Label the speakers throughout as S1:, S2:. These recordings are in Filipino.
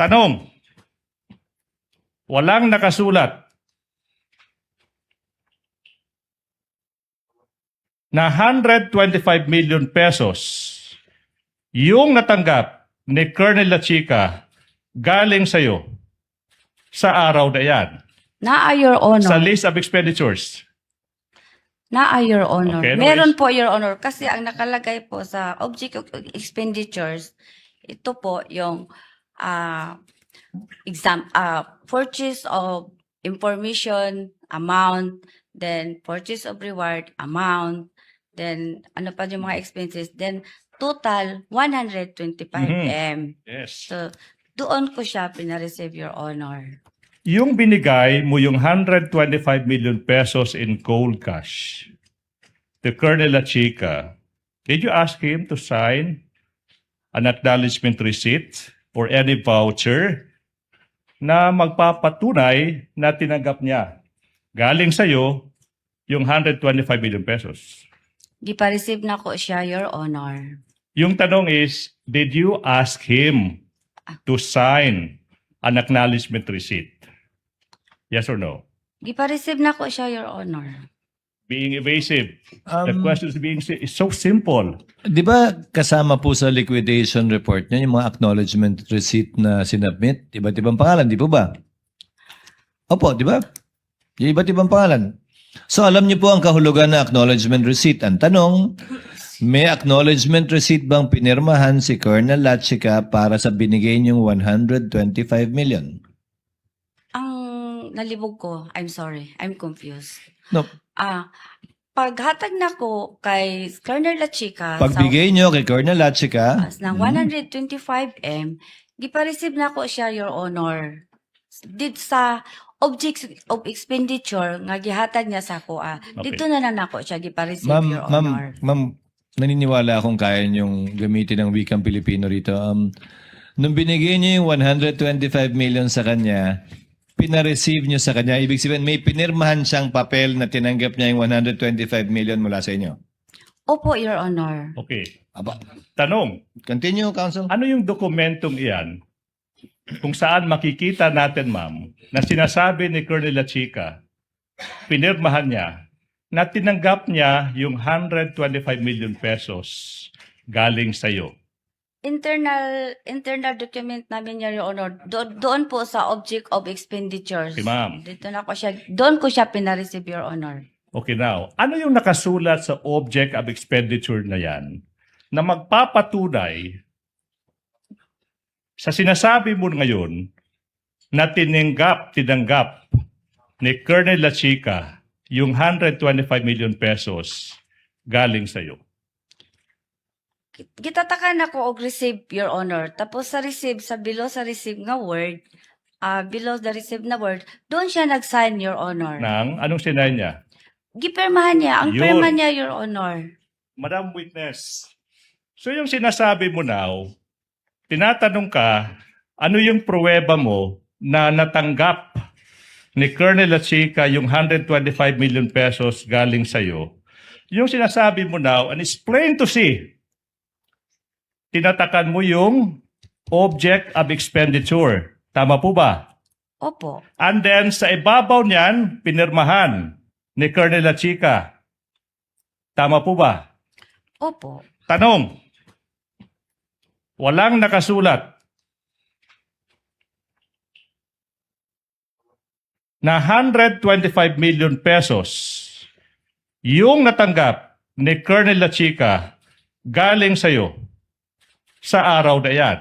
S1: Tanong, walang nakasulat na 125 million pesos yung natanggap ni Colonel La Chica galing sa'yo sa araw na yan.
S2: Naa, Your Honor.
S1: Sa list of expenditures.
S2: Naa, Your Honor.
S1: Okay,
S2: Meron po, Your Honor. Kasi ang nakalagay po sa object of expenditures, ito po yung purchase of information amount, then purchase of reward amount, then ano pa yung mga expenses, then total 125M.
S1: Yes.
S2: So, doon ko siya pinareceive, Your Honor.
S1: Yung binigay mo yung 125 million pesos in cold cash to Colonel La Chica, did you ask him to sign an acknowledgement receipt or any voucher na magpapatunay na tinanggap niya galing sa'yo yung 125 million pesos?
S2: Di pa receive na ko siya, Your Honor.
S1: Yung tanong is, did you ask him to sign an acknowledgement receipt? Yes or no?
S2: Di pa receive na ko siya, Your Honor.
S1: Being evasive. The question is so simple.
S3: Di ba kasama po sa liquidation report niya yung mga acknowledgement receipt na sinubmit? Iba't ibang pangalan, di po ba? Opo, di ba? Yung iba't ibang pangalan. So alam niyo po ang kahulugan na acknowledgement receipt. Ang tanong, may acknowledgement receipt bang pinirmahan si Colonel La Chica para sa binigay niyong 125 million?
S2: Ang nalibog ko, I'm sorry, I'm confused.
S3: No.
S2: Paghatag na ko kay Colonel La Chica
S3: Pagbigay niyo kay Colonel La Chica,
S2: ng 125M, di pa receive na ko siya, Your Honor. Did sa objects of expenditure nga gihatag niya sa ko, dito na nako siya di pa receive, Your Honor.
S3: Ma'am, naniniwala akong kaya niyong gamitin ang wikang Pilipino rito. Nung binigay niyo yung 125 million sa kanya, pina-receive niyo sa kanya, ibig sabihin may pinirmahan siyang papel na tinanggap niya yung 125 million mula sa inyo.
S2: Opo, Your Honor.
S1: Okay.
S3: Aba,
S1: Tanong,
S3: continue, Counsel.
S1: ano yung dokumentong iyan kung saan makikita natin, ma'am, na sinasabi ni Colonel La Chica, pinirmahan niya, na tinanggap niya yung 125 million pesos galing sa'yo?
S2: Internal document namin, Your Honor. Doon po sa object of expenditures.
S1: Okay, ma'am.
S2: Dito na ko siya, doon ko siya pina-receive, Your Honor.
S1: Okay, now, ano yung nakasulat sa object of expenditure na yan na magpapatunay sa sinasabi mo ngayon na tinanggap ni Colonel La Chica yung 125 million pesos galing sa'yo?
S2: Gitatakan ako og receive, Your Honor. Tapos sa receive, sa below sa receive nga word, below the receive na word, doon siya nag-sign, Your Honor.
S1: Nang anong sinay niya?
S2: Gipirmahan niya. Ang
S1: Yun.
S2: pirma niya, Your Honor.
S1: Madam Witness, so yung sinasabi mo now, tinatanong ka, ano yung pruweba mo na natanggap ni Colonel La Chica yung 125 million pesos galing sa'yo? Yung sinasabi mo now, and it's plain to see, tinatakan mo yung object of expenditure. Tama po ba?
S2: Opo.
S1: And then sa ibabaw niyan, pinirmahan ni Colonel La Chica. Tama po ba?
S2: Opo.
S1: Tanong, walang nakasulat na 125 million pesos yung natanggap ni Colonel La Chica galing sa'yo sa araw na yan.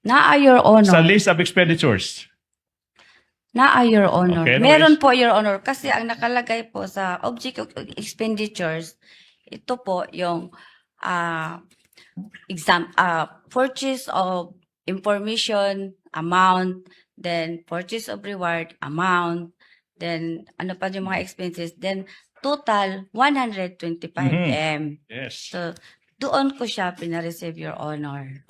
S2: Naa, Your Honor.
S1: Sa list of expenditures.
S2: Naa, Your Honor.
S1: Okay,
S2: Meron po, Your Honor. Kasi ang nakalagay po sa object of expenditures, ito po yung purchase of information amount, then purchase of reward amount, then ano pa yung mga expenses, then total 125M.
S1: Yes.
S2: So, doon ko siya pina-receive, Your Honor.